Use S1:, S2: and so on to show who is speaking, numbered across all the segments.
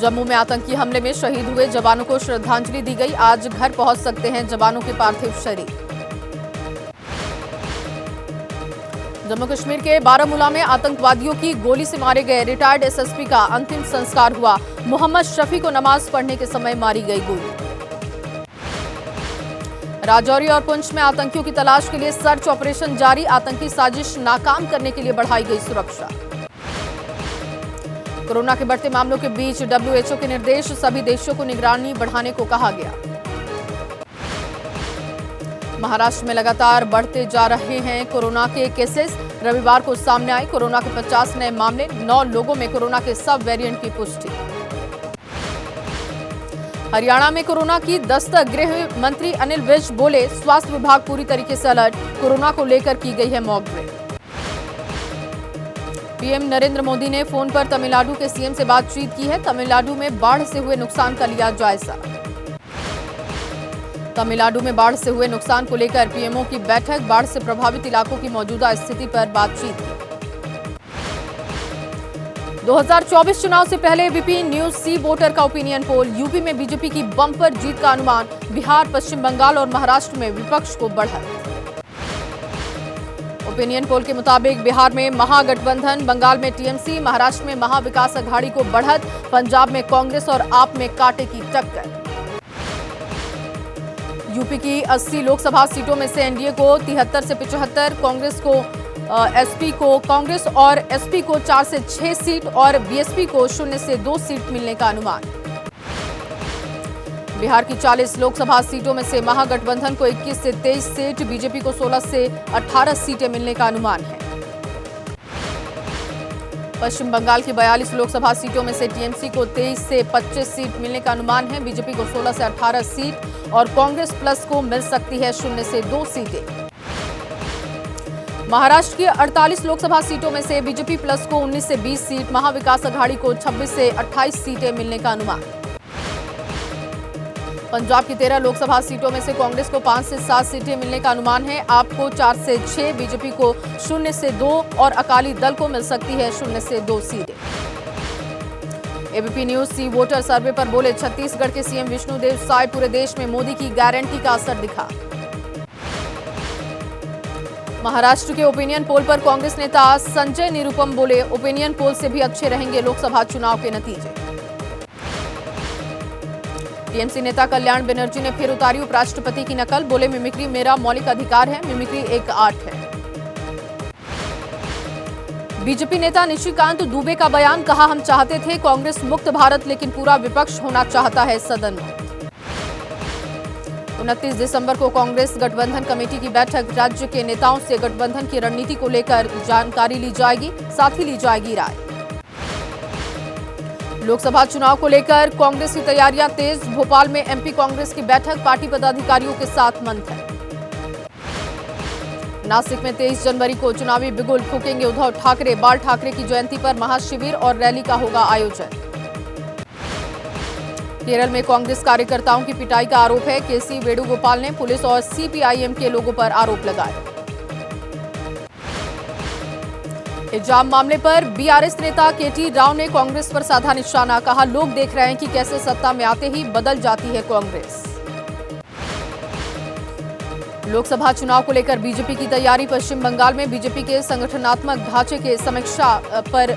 S1: जम्मू में आतंकी हमले में शहीद हुए जवानों को श्रद्धांजलि दी गई। आज घर पहुंच सकते हैं जवानों के पार्थिव शरीर। जम्मू कश्मीर के बारामूला में आतंकवादियों की गोली से मारे गए रिटायर्ड एसएसपी का अंतिम संस्कार हुआ। मोहम्मद शफी को नमाज पढ़ने के समय मारी गई गोली। राजौरी और पुंछ में आतंकियों की तलाश के लिए सर्च ऑपरेशन जारी। आतंकी साजिश नाकाम करने के लिए बढ़ाई गई सुरक्षा। कोरोना के बढ़ते मामलों के बीच WHO के निर्देश, सभी देशों को निगरानी बढ़ाने को कहा गया। महाराष्ट्र में लगातार बढ़ते जा रहे हैं कोरोना के केसेस। रविवार को सामने आए कोरोना के 50 नए मामले। 9 लोगों में कोरोना के सब वेरिएंट की पुष्टि। हरियाणा में कोरोना की दस्तक, गृह मंत्री अनिल विज बोले, स्वास्थ्य विभाग पूरी तरीके से अलर्ट। कोरोना को लेकर की गई है mock drill. PM Narendra Modi ने फोन पर तमिलनाडु के सीएम से बातचीत की है। तमिलनाडु में बाढ़ से हुए नुकसान का लिया जायजा। तमिलनाडु में बाढ़ से हुए नुकसान को लेकर पीएमओ की बैठक। बाढ़ से प्रभावित इलाकों की मौजूदा स्थिति पर बातचीत की। 2024 चुनाव से पहले एबीपी न्यूज सी वोटर का ओपिनियन पोल। यूपी में बीजेपी की बम्पर जीत का अनुमान। बिहार, पश्चिम बंगाल और महाराष्ट्र में विपक्ष को बढ़त। ओपिनियन पोल के मुताबिक बिहार में महागठबंधन, बंगाल में टीएमसी, महाराष्ट्र में महाविकास अघाड़ी को बढ़त, पंजाब में कांग्रेस और आप में कांटे की टक्कर। यूपी की 80 लोकसभा सीटों में से एनडीए को 73 से 75, कांग्रेस और एसपी को 4 से 6 सीट और बीएसपी को 0 से 2 सीट मिलने का अनुमान। बिहार की 40 लोकसभा सीटों में से महागठबंधन को 21 से 23 सीट, बीजेपी को 16 से 18 सीटें मिलने का अनुमान है। पश्चिम बंगाल की 42 लोकसभा सीटों में से टीएमसी को 23 से 25 सीट मिलने का अनुमान है, बीजेपी को 16 से 18 सीट और कांग्रेस प्लस को मिल सकती है 0 से 2 सीटें। महाराष्ट्र की 48 लोकसभा सीटों में से बीजेपी प्लस को 19 से 20 सीट, महाविकास अघाड़ी को 26 से 28 सीटें मिलने का अनुमान। पंजाब की 13 लोकसभा सीटों में से कांग्रेस को 5 से 7 सीटें मिलने का अनुमान है, आप को 4 से 6, बीजेपी को 0 से 2 और अकाली दल को मिल सकती है 0 से 2 सीटें। एबीपी न्यूज सी वोटर सर्वे पर बोले, छत्तीसगढ़ के सीएम विष्णुदेव साय, पूरे देश में मोदी की गारंटी का असर दिखा। महाराष्ट्र के ओपिनियन पोल पर कांग्रेस नेता संजय निरुपम बोले, ओपिनियन पोल से भी अच्छे रहेंगे लोकसभा चुनाव के नतीजे। टीएमसी नेता कल्याण बनर्जी ने फिर उतारी उपराष्ट्रपति की नकल, बोले मिमिक्री मेरा मौलिक अधिकार है, मिमिक्री एक आर्ट है। बीजेपी नेता निशिकांत दुबे का बयान, कहा हम चाहते थे कांग्रेस मुक्त भारत, लेकिन पूरा विपक्ष होना चाहता है सदन में। 29 दिसंबर को कांग्रेस गठबंधन कमेटी की बैठक, राज्य के नेताओं से गठबंधन की रणनीति को लेकर जानकारी ली जाएगी, साथ ही ली जाएगी राय। लोकसभा चुनाव को लेकर कांग्रेस की तैयारियां तेज, भोपाल में एमपी कांग्रेस की बैठक, पार्टी पदाधिकारियों के साथ मंथन। नासिक में 23 जनवरी को चुनावी बिगुल फूकेंगे उद्धव ठाकरे, बाल ठाकरे की जयंती पर महाशिविर और रैली का होगा आयोजन। केरल में कांग्रेस कार्यकर्ताओं की पिटाई का आरोप है, केसी वेणुगोपाल ने पुलिस और सीपीआईएम के लोगों पर आरोप लगाए। हिजाब मामले पर बीआरएस नेता केटी राव ने कांग्रेस पर साधा निशाना, कहा लोग देख रहे हैं कि कैसे सत्ता में आते ही बदल जाती है कांग्रेस। लोकसभा चुनाव को लेकर बीजेपी की तैयारी, पश्चिम बंगाल में बीजेपी के संगठनात्मक ढांचे के समीक्षा पर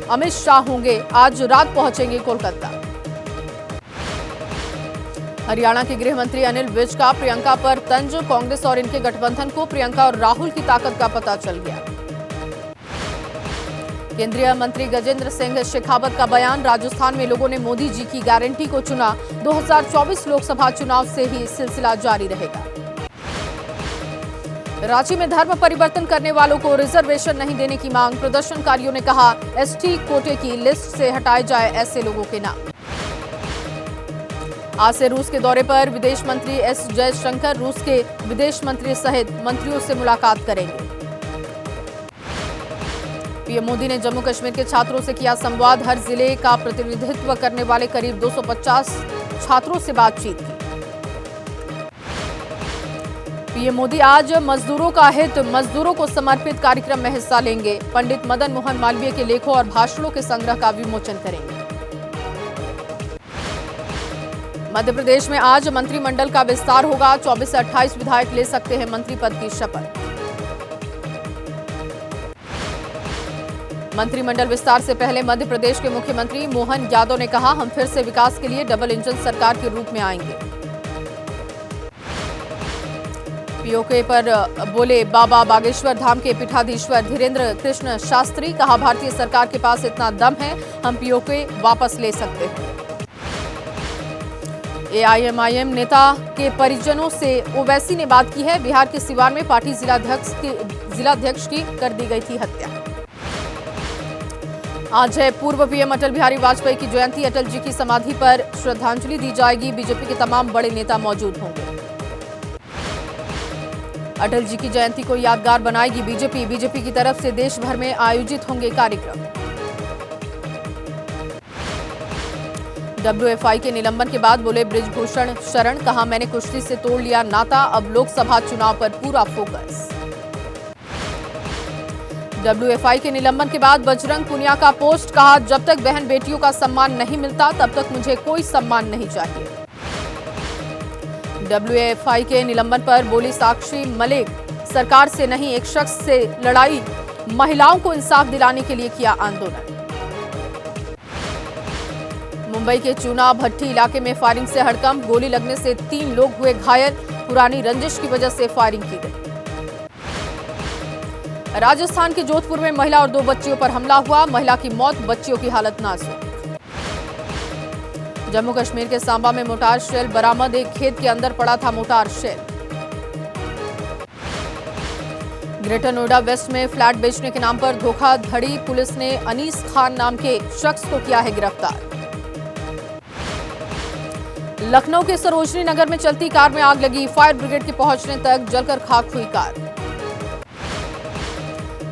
S1: अमित शाह होंगे, आज रात पहुंचेंगे कोलकाता। हरियाणा के गृह मंत्री अनिल विज का प्रियंका पर तंज, कांग्रेस और इनके गठबंधन को प्रियंका और राहुल की ताकत का पता चल गया। केंद्रीय मंत्री गजेंद्र सिंह शेखावत का बयान, राजस्थान में लोगों ने मोदी जी की गारंटी को चुना, 2024 लोकसभा चुनाव से ही सिलसिला जारी रहेगा। रांची में धर्म परिवर्तन करने वालों को रिजर्वेशन नहीं देने की मांग, प्रदर्शनकारियों ने कहा एसटी कोटे की लिस्ट से हटाए जाए ऐसे लोगों के नाम। आज से रूस के दौरे पर विदेश मंत्री एस जयशंकर रूस के विदेश मंत्री सहित मंत्रियों से मुलाकात करेंगे। पीएम मोदी ने जम्मू कश्मीर के छात्रों से किया संवाद, हर जिले का प्रतिनिधित्व करने वाले करीब 250 छात्रों से बातचीत की। पीएम मोदी आज मजदूरों का हित, मजदूरों को समर्पित कार्यक्रम में हिस्सा लेंगे, पंडित मदन मोहन मालवीय के लेखों और भाषणों के संग्रह का विमोचन करेंगे। मध्य प्रदेश में आज मंत्रिमंडल का विस्तार होगा। 24 से 28 विधायक ले सकते हैं मंत्री पद की शपथ। मंत्रिमंडल विस्तार से पहले मध्य प्रदेश के मुख्यमंत्री मोहन यादव ने कहा, हम फिर से विकास के लिए डबल इंजन सरकार के रूप में आएंगे। पीओके पर बोले बाबा बागेश्वर धाम के पीठाधीश्वर धीरेन्द्र कृष्ण शास्त्री। कहा, भारतीय सरकार के पास इतना दम है, हम पीओके वापस ले सकते हैं। एआईएमआईएम नेता के परिजनों से ओवैसी ने बात की है। बिहार के सिवान में पार्टी जिलाध्यक्ष की कर दी गई थी हत्या। आज है पूर्व पीएम अटल बिहारी वाजपेयी की जयंती। अटल जी की समाधि पर श्रद्धांजलि दी जाएगी। बीजेपी के तमाम बड़े नेता मौजूद होंगे। अटल जी की जयंती को यादगार बनाएगी बीजेपी। बीजेपी की तरफ से देश भर में आयोजित होंगे कार्यक्रम। डब्ल्यूएफआई के निलंबन के बाद बोले बृजभूषण शरण। कहा, मैंने कुश्ती से तोड़ लिया नाता, अब लोकसभा चुनाव पर पूरा फोकस। डब्ल्यूएफआई के निलंबन के बाद बजरंग पुनिया का पोस्ट। कहा, जब तक बहन बेटियों का सम्मान नहीं मिलता तब तक मुझे कोई सम्मान नहीं चाहिए। डब्ल्यूएफआई के निलंबन पर बोली साक्षी मलिक, सरकार से नहीं एक शख्स से लड़ाई, महिलाओं को इंसाफ दिलाने के लिए किया आंदोलन। मुंबई के चूना भट्टी इलाके में फायरिंग से हड़कंप। गोली लगने से 3 लोग हुए घायल। पुरानी रंजिश की वजह से फायरिंग की गई। राजस्थान के जोधपुर में महिला और 2 बच्चियों पर हमला हुआ। महिला की मौत, बच्चियों की हालत नाजुक। जम्मू कश्मीर के सांबा में मोटार शेल बरामद। एक खेत के अंदर पड़ा था मोटार शेल। ग्रेटर नोएडा वेस्ट में फ्लैट बेचने के नाम पर धोखाधड़ी। पुलिस ने अनीस खान नाम के शख्स को किया है गिरफ्तार। लखनऊ के सरोजनी नगर में चलती कार में आग लगी। फायर ब्रिगेड के पहुंचने तक जलकर खाक हुई कार।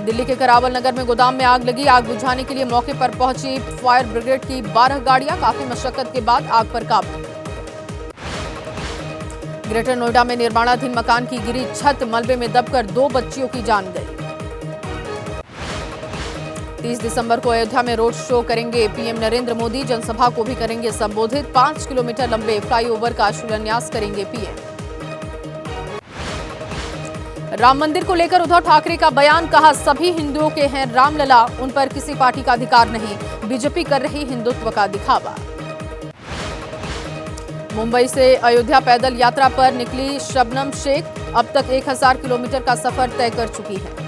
S1: दिल्ली के करावल नगर में गोदाम में आग लगी। आग बुझाने के लिए मौके पर पहुंची फायर ब्रिगेड की 12 गाड़ियां। काफी मशक्कत के बाद आग पर काबू। ग्रेटर नोएडा में निर्माणाधीन मकान की गिरी छत। मलबे में दबकर 2 बच्चियों की जान गई। 30 दिसंबर को अयोध्या में रोड शो करेंगे पीएम नरेंद्र मोदी। जनसभा को भी करेंगे संबोधित। 5 किलोमीटर लंबे फ्लाईओवर का शिलान्यास करेंगे पीएम। राम मंदिर को लेकर उद्धव ठाकरे का बयान। कहा, सभी हिंदुओं के हैं रामलला, उन पर किसी पार्टी का अधिकार नहीं। बीजेपी कर रही हिंदुत्व का दिखावा। मुंबई से अयोध्या पैदल यात्रा पर निकली शबनम शेख। अब तक 1000 किलोमीटर का सफर तय कर चुकी है।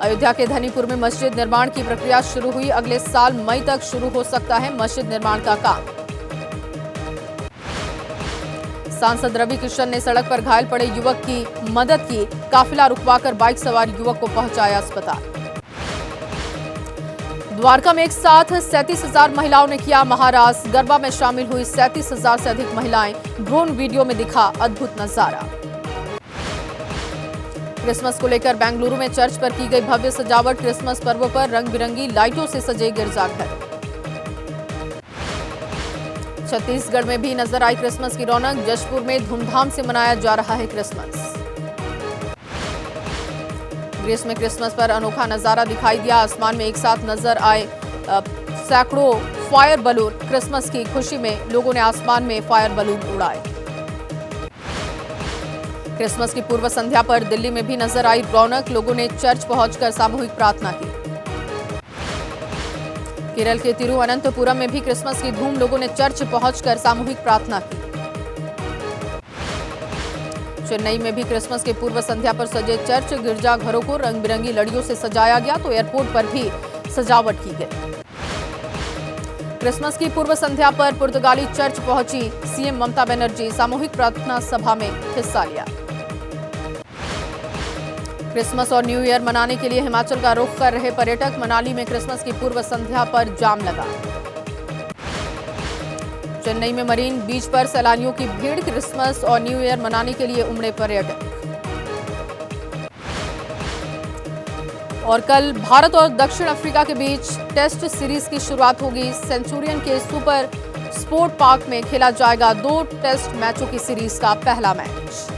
S1: अयोध्या के धनीपुर में मस्जिद निर्माण की प्रक्रिया शुरू हुई। अगले साल मई तक शुरू हो सकता है मस्जिद निर्माण का काम। सांसद रवि किशन ने सड़क पर घायल पड़े युवक की मदद की। काफिला रुकवाकर बाइक सवार युवक को पहुंचाया अस्पताल। द्वारका में एक साथ 37,000 महिलाओं ने किया महारास। गरबा में शामिल हुई 37,000 से अधिक महिलाएं। ड्रोन वीडियो में दिखा अद्भुत नजारा। क्रिसमस को लेकर बेंगलुरु में चर्च पर की गई भव्य सजावट। क्रिसमस पर्व पर रंग बिरंगी लाइटों से सजे गिरजाघर। छत्तीसगढ़ में भी नजर आई क्रिसमस की रौनक। जशपुर में धूमधाम से मनाया जा रहा है क्रिसमस। ग्रीस में क्रिसमस पर अनोखा नजारा दिखाई दिया। आसमान में एक साथ नजर आए सैकड़ों फायर बलून। क्रिसमस की खुशी में लोगों ने आसमान में फायर बलून उड़ाए। क्रिसमस की पूर्व संध्या पर दिल्ली में भी नजर आई रौनक। लोगों ने चर्च पहुंचकर सामूहिक प्रार्थना की। केरल के तिरुवनंतपुरम में भी क्रिसमस की धूम। लोगों ने चर्च पहुंचकर सामूहिक प्रार्थना की। चेन्नई में भी क्रिसमस के पूर्व संध्या पर सजे चर्च। गिरजाघरों को रंग बिरंगी लड़ियों से सजाया गया तो एयरपोर्ट पर भी सजावट की गई। क्रिसमस की पूर्व संध्या पर पुर्तगाली चर्च पहुंची सीएम ममता बनर्जी। सामूहिक प्रार्थना सभा में हिस्सा लिया। क्रिसमस और न्यू ईयर मनाने के लिए हिमाचल का रुख कर रहे पर्यटक। मनाली में क्रिसमस की पूर्व संध्या पर जाम लगा। चेन्नई में मरीन बीच पर सैलानियों की भीड़। क्रिसमस और न्यू ईयर मनाने के लिए उमड़े पर्यटक। और कल भारत और दक्षिण अफ्रीका के बीच टेस्ट सीरीज की शुरुआत होगी। सेंचुरियन के सुपर स्पोर्ट पार्क में खेला जाएगा 2 टेस्ट मैचों की सीरीज का पहला मैच।